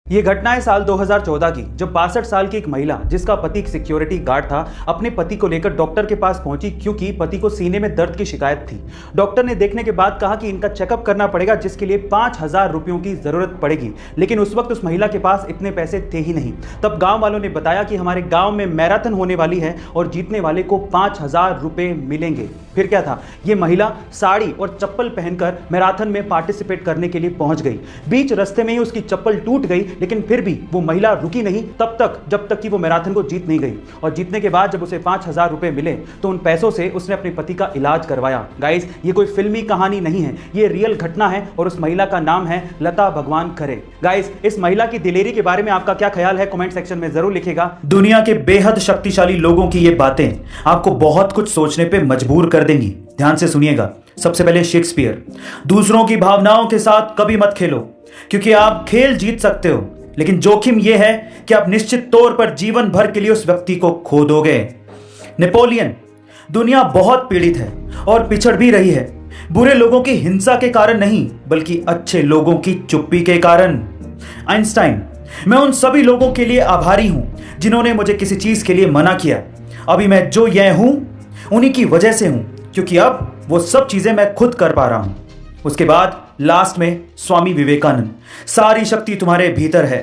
ये घटना है साल 2014 की, जब 62 साल की एक महिला जिसका पति एक सिक्योरिटी गार्ड था, अपने पति को लेकर डॉक्टर के पास पहुंची क्योंकि पति को सीने में दर्द की शिकायत थी। डॉक्टर ने देखने के बाद कहा कि इनका चेकअप करना पड़ेगा, जिसके लिए 5000 रुपयों की जरूरत पड़ेगी। लेकिन उस वक्त उस महिला के पास इतने पैसे थे ही नहीं। तब गांव वालों ने बताया कि हमारे गांव में मैराथन होने वाली है और जीतने वाले को 5000 रुपए मिलेंगे। फिर क्या था, ये महिला साड़ी और चप्पल पहनकर मैराथन में पार्टिसिपेट करने के लिए पहुंच गई। बीच रास्ते में ही उसकी चप्पल टूट गई, लेकिन फिर भी वो महिला रुकी नहीं तब तक जब तक कि वो मैराथन को जीत नहीं गई। और जीतने के बाद जब उसे 5000 रुपए मिले तो उन पैसों से उसने अपने पति का इलाज करवाया। गाइस, ये कोई फिल्मी कहानी नहीं है, ये रियल घटना है और उस महिला का नाम है लता भगवान खरे। गाइस, इस महिला की दिलेरी के बारे में आपका क्या ख्याल है, कमेंट सेक्शन में जरूर लिखिएगा। दुनिया के बेहद शक्तिशाली लोगों की ये बातें आपको बहुत कुछ सोचने पे मजबूर कर देंगी। ध्यान से सुनिएगा। सबसे पहले शेक्सपियर, दूसरों की भावनाओं के साथ कभी मत खेलो, क्योंकि आप खेल जीत सकते हो, लेकिन जोखिम यह है कि आप निश्चित तौर पर जीवन भर के लिए उस व्यक्ति को खो दोगे। नेपोलियन, दुनिया बहुत पीड़ित है और पिछड़ भी रही है, बुरे लोगों की हिंसा के कारण नहीं, बल्कि अच्छे लोगों की चुप्पी के कारण। आइंस्टाइन, मैं उन सभी लोगों के लिए आभारी हूं जिन्होंने मुझे किसी चीज के लिए मना किया। अभी मैं जो यह हूं उन्हीं की वजह से हूं, क्योंकि अब वो सब चीजें मैं खुद कर पा रहा हूं। उसके बाद लास्ट में स्वामी विवेकानंद, सारी शक्ति तुम्हारे भीतर है,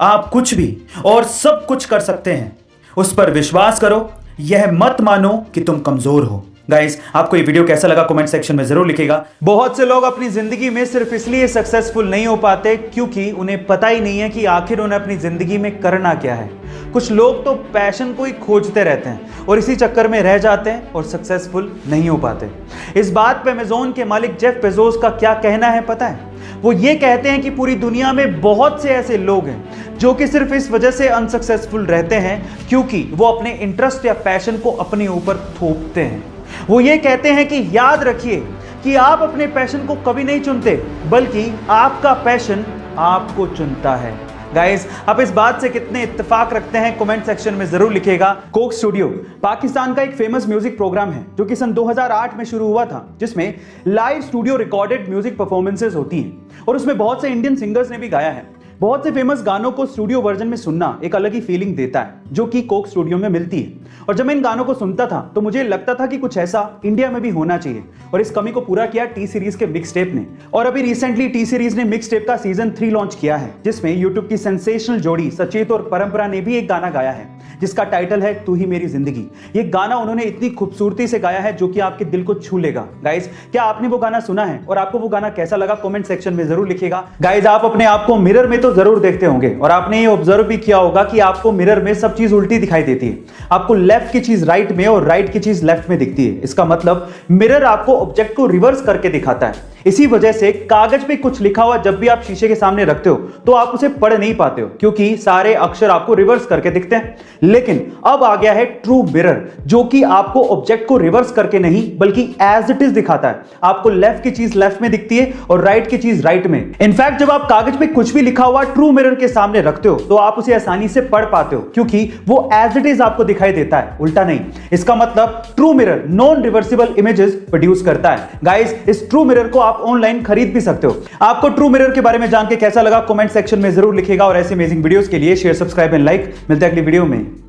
आप कुछ भी और सब कुछ कर सकते हैं, उस पर विश्वास करो, यह मत मानो कि तुम कमजोर हो। गाइस, आपको ये वीडियो कैसा लगा कमेंट सेक्शन में जरूर लिखिएगा। बहुत से लोग अपनी जिंदगी में सिर्फ इसलिए सक्सेसफुल नहीं हो पाते क्योंकि उन्हें पता ही नहीं है कि आखिर उन्हें अपनी जिंदगी में करना क्या है। कुछ लोग तो पैशन को ही खोजते रहते हैं और इसी चक्कर में रह जाते हैं और सक्सेसफुल नहीं हो पाते। इस बात पे अमेज़न के मालिक जेफ बेजोस का क्या कहना है पता है? वो ये कहते हैं कि पूरी दुनिया में बहुत से ऐसे लोग हैं जो कि सिर्फ इस वजह से अनसक्सेसफुल रहते हैं क्योंकि वो अपने इंटरेस्ट या पैशन को अपने ऊपर थोपते हैं। वो ये कहते हैं कि याद रखिए कि आप अपने पैशन को कभी नहीं चुनते, बल्कि आपका पैशन आपको चुनता है। गाइस, आप इस बात से कितने इत्तेफाक रखते हैं कमेंट सेक्शन में जरूर लिखिएगा। कोक स्टूडियो पाकिस्तान का एक फेमस म्यूजिक प्रोग्राम है जो कि सन 2008 में शुरू हुआ था, जिसमें live studio recorded music performances होती हैं और उसमें बहुत से इंडियन सिंगर्स ने भी गाया है। बहुत से फेमस गानों को स्टूडियो वर्जन में सुनना एक अलग ही फीलिंग देता है जो कि कोक स्टूडियो में मिलती है। और जब मैं इन गानों को सुनता था तो मुझे लगता था कि कुछ ऐसा इंडिया में भी होना चाहिए, और इस कमी को पूरा किया टी सीरीज के मिक्स टेप ने। और अभी रिसेंटली टी सीरीज ने मिक्स टेप का सीजन 3 लॉन्च किया है, जिसमें यूट्यूब की सेंसेशनल जोड़ी सचेत और परंपरा ने भी एक गाना गाया है जिसका टाइटल है तू ही मेरी जिंदगी। ये गाना उन्होंने इतनी खूबसूरती से गाया है जो कि आपके दिल को छू लेगा। गाइस, क्या आपने वो गाना सुना है और आपको वो गाना कैसा लगा कमेंट सेक्शन में जरूर लिखिएगा। गाइस, आप अपने आप को मिरर में तो जरूर देखते होंगे और आपने ये ऑब्जर्व भी किया होगा कि आपको मिरर में सब चीज उल्टी दिखाई देती है। आपको लेफ्ट की चीज राइट में और राइट की चीज लेफ्ट में दिखती है। इसका मतलब मिरर आपको ऑब्जेक्ट को रिवर्स करके दिखाता है। इसी वजह से कागज पे कुछ लिखा हुआ जब भी आप शीशे के सामने रखते हो तो आप उसे पढ़ नहीं पाते हो, क्योंकि सारे अक्षर आपको रिवर्स करके दिखते हैं। लेकिन अब आ गया है ट्रू मिरर, जो कि आपको ऑब्जेक्ट को रिवर्स करके नहीं बल्कि एज इट इज दिखाता है। आपको लेफ्ट की चीज लेफ्ट में दिखती है और राइट की चीज राइट में। इनफैक्ट जब आप कागज पे कुछ भी लिखा हुआ ट्रू मिरर के सामने रखते हो तो आप उसे आसानी से पढ़ पाते हो, क्योंकि वो एज इट इज आपको दिखाई देता है, उल्टा नहीं। इसका मतलब true mirror non reversible images produce करता है। गाइस, इस ट्रू मिरर को आप ऑनलाइन खरीद भी सकते हो। आपको ट्रू मिरर के बारे में जान के कैसा लगा कमेंट सेक्शन में जरूर लिखिएगा और ऐसे अमेजिंग वीडियोस के लिए शेयर, सब्सक्राइब एंड लाइक। मिलते हैं अगली वीडियो में।